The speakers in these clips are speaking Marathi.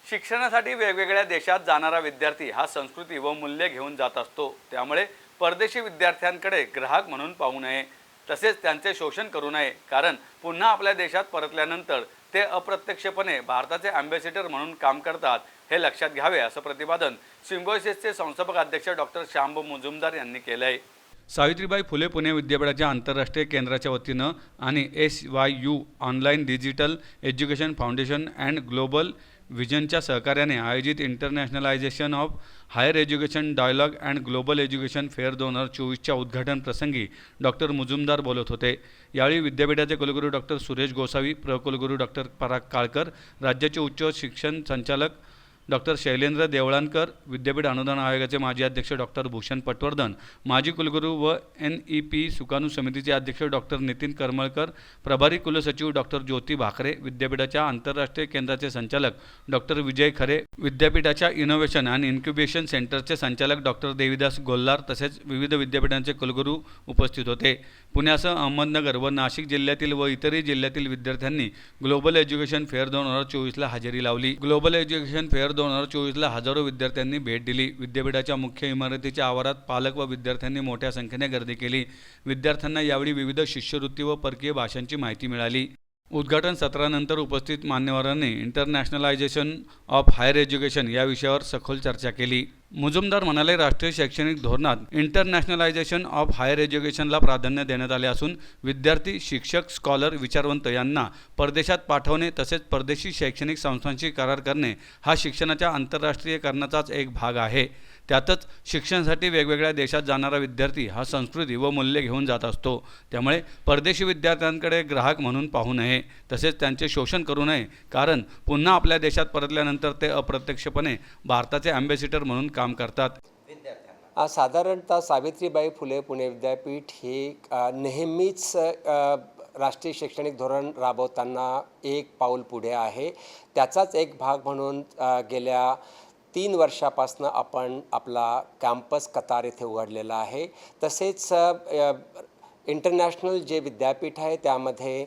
शिक्षणासाठी वेगवेगळ्या देशात जाणारा विद्यार्थी हा संस्कृती व मूल्ये घेऊन जात असतो। त्यामुळे परदेशी विद्यार्थ्यांकडे ग्राहक म्हणून पाहू नये, तसेच त्यांचे शोषण करू नये। कारण पुन्हा आपल्या देशात परतल्यानंतर ते अप्रत्यक्षपणे भारताचे अँबॅसेडर म्हणून काम करतात, हे लक्षात घ्यावे, असं प्रतिपादन सिम्बायोसिसचे संस्थापक अध्यक्ष डॉक्टर श्याम मुजुमदार यांनी केलं आहे। सावित्रीबाई फुले पुणे विद्यापीठाच्या आंतरराष्ट्रीय केंद्राच्या वतीनं आणि SYU online digital education foundation and global व्हिजनच्या सहकार्याने आयोजित internationalisation of higher education dialogue and global education fair 2024च्या उद्घाटन प्रसंगी डॉक्टर मुजुमदार बोलत होते। यावेळी विद्यापीठाचे कुलगुरू डॉक्टर सुरेश गोसावी, प्रकुलगुरू डॉक्टर पराग काळकर, राज्याचे उच्च शिक्षण संचालक डॉक्टर शैलेंद्र देवळानकर, विद्यापीठ अनुदान आयोगाचे माजी अध्यक्ष डॉक्टर भूषण पटवर्धन, माजी कुलगुरू व NEP सुकाणू समितीचे अध्यक्ष डॉक्टर नितीन करमळकर, प्रभारी कुलसचिव डॉक्टर ज्योती भाकरे, विद्यापीठाच्या आंतरराष्ट्रीय केंद्राचे संचालक डॉक्टर विजय खरे, विद्यापीठाच्या इनोव्हेशन आणि इन्क्युबेशन सेंटरचे संचालक डॉक्टर देविदास गोल्लार तसेच विविध विद्यापीठांचे कुलगुरू उपस्थित होते। पुण्यासह अहमदनगर व नाशिक जिल्ह्यातील व इतरही जिल्ह्यातील विद्यार्थ्यांनी ग्लोबल एज्युकेशन फेअर 2024ला हजेरी लावली। ग्लोबल एज्युकेशन फेअर 2024ला हजारो विद्यार्थ्यांनी भेट दिली। विद्यापीठाच्या मुख्य इमारतीच्या आवारात पालक व विद्यार्थ्यांनी मोठ्या संख्येने गर्दी केली। विद्यार्थ्यांना यावेळी विविध शिष्यवृत्ती व परकीय भाषांची माहिती मिळाली। उद्घाटन सत्रानंतर उपस्थित मान्यवरांनी इंटरनॅशनलायझेशन ऑफ हायर एज्युकेशन या विषयावर सखोल चर्चा केली। मुजुमदार म्हणाले, राष्ट्रीय शैक्षणिक धोरणात इंटरनॅशनलायझेशन ऑफ हायर एज्युकेशनला प्राधान्य देण्यात आले असून विद्यार्थी, शिक्षक, स्कॉलर, विचारवंत यांना परदेशात पाठवणे तसेच परदेशी शैक्षणिक संस्थांशी करार करणे हा शिक्षणाच्या आंतरराष्ट्रीयकरणाचाच एक भाग आहे। त्यातच शिक्षणासाठी वेगवेगळ्या देशात जाणारा विद्यार्थी हा संस्कृती व मूल्ये घेऊन जात असतो। त्यामुळे परदेशी विद्यार्थ्यांकडे ग्राहक म्हणून पाहू नये, तसेच त्यांचे शोषण करू नये। कारण पुन्हा आपल्या देशात परतल्यानंतर ते अप्रत्यक्षपणे भारताचे अँबॅसेडर म्हणून काम करतात। साधारणतः सावित्रीबाई फुले पुणे विद्यापीठ हे नेहमीच राष्ट्रीय शैक्षणिक धोरण राबवताना एक पाऊल पुढे आहे। त्याचाच एक भाग म्हणून गेल्या 3 वर्षापासून आपण आपला कॅम्पस कतार येथे उघडलेला आहे। तसेच इंटरनॅशनल जे विद्यापीठ आहे त्यामध्ये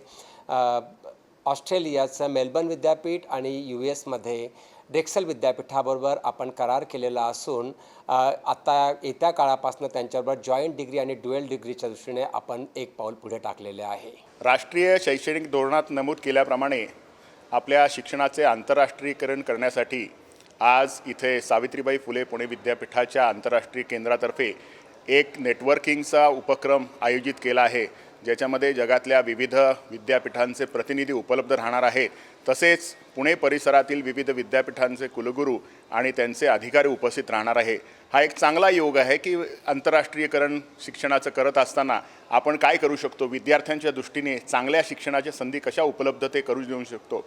ऑस्ट्रेलियाचं मेलबर्न विद्यापीठ आणि US ड्रेक्सल विद्यापीठाबरोबर आपण करार केलेला असून आता येत्या काळापासून त्यांच्याबरोबर जॉईंट डिग्री आणि ड्युअल डिग्रीच्या दृष्टीने आपण एक पाऊल पुढे टाकलेले आहे। राष्ट्रीय शैक्षणिक धोरणात नमूद केल्याप्रमाणे आपल्या शिक्षणाचे आंतरराष्ट्रीयकरण करण्यासाठी आज इथे सावित्रीबाई फुले पुणे विद्यापीठाच्या आंतरराष्ट्रीय केंद्रातर्फे एक नेटवर्किंगचा उपक्रम आयोजित केला आहे, ज्याच्यामध्ये जगातल्या विविध विद्यापीठांचे प्रतिनिधी उपलब्ध राहणार आहेत। तसेच पुणे परिसरातील विविध विद्यापीठांचे कुलगुरू आणि त्यांचे अधिकारी उपस्थित राहणार आहे। हा एक चांगला योग आहे की आंतरराष्ट्रीयकरण शिक्षणाचं करत असताना आपण काय करू शकतो, विद्यार्थ्यांच्या दृष्टीने चांगल्या शिक्षणाच्या संधी कशा उपलब्ध ते करू देऊ शकतो।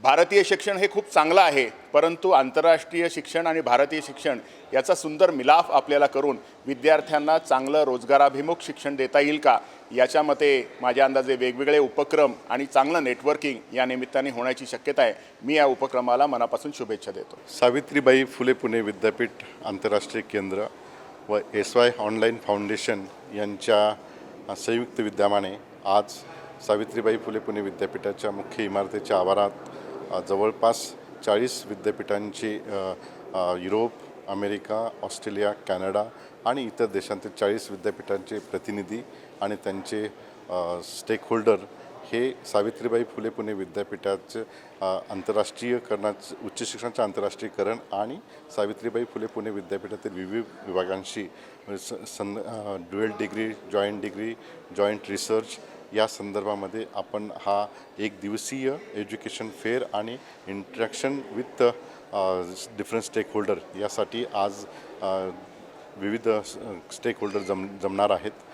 भारतीय शिक्षण हे खूप चांगलं आहे, परंतु आंतरराष्ट्रीय शिक्षण आणि भारतीय शिक्षण याचा सुंदर मिलाफ आपल्याला करून विद्यार्थ्यांना चांगलं रोजगाराभिमुख शिक्षण देता येईल का, याच्या मते माझ्या अंदाजे वेगवेगळे उपक्रम आणि चांगलं नेटवर्किंग या निमित्ताने होण्याची शक्यता आहे। मी या उपक्रमाला मनापासून शुभेच्छा देतो। सावित्रीबाई फुले पुणे विद्यापीठ आंतरराष्ट्रीय केंद्र व SY ऑनलाईन फाउंडेशन यांच्या संयुक्त विद्यमाने आज सावित्रीबाई फुले पुणे विद्यापीठाच्या मुख्य इमारतीच्या आवारात जवळपास 40 विद्यापीठांची युरोप, अमेरिका, ऑस्ट्रेलिया, कॅनडा आणि इतर देशांतील 40 विद्यापीठांचे प्रतिनिधी आणि त्यांचे स्टेकहोल्डर हे सावित्रीबाई फुले पुणे विद्यापीठाचे आंतरराष्ट्रीयकरणाचे उच्च शिक्षणाचे आंतरराष्ट्रीयकरण आणि सावित्रीबाई फुले पुणे विद्यापीठातील विविध विभागांशी dual degree, joint degree, joint research या संदर्भामध्ये आपण हा एक दिवसीय एज्युकेशन फेअर आणि इंटरॅक्शन विथ डिफरंट स्टेकहोल्डर यासाठी आज विविध स्टेकहोल्डर जमणार आहेत।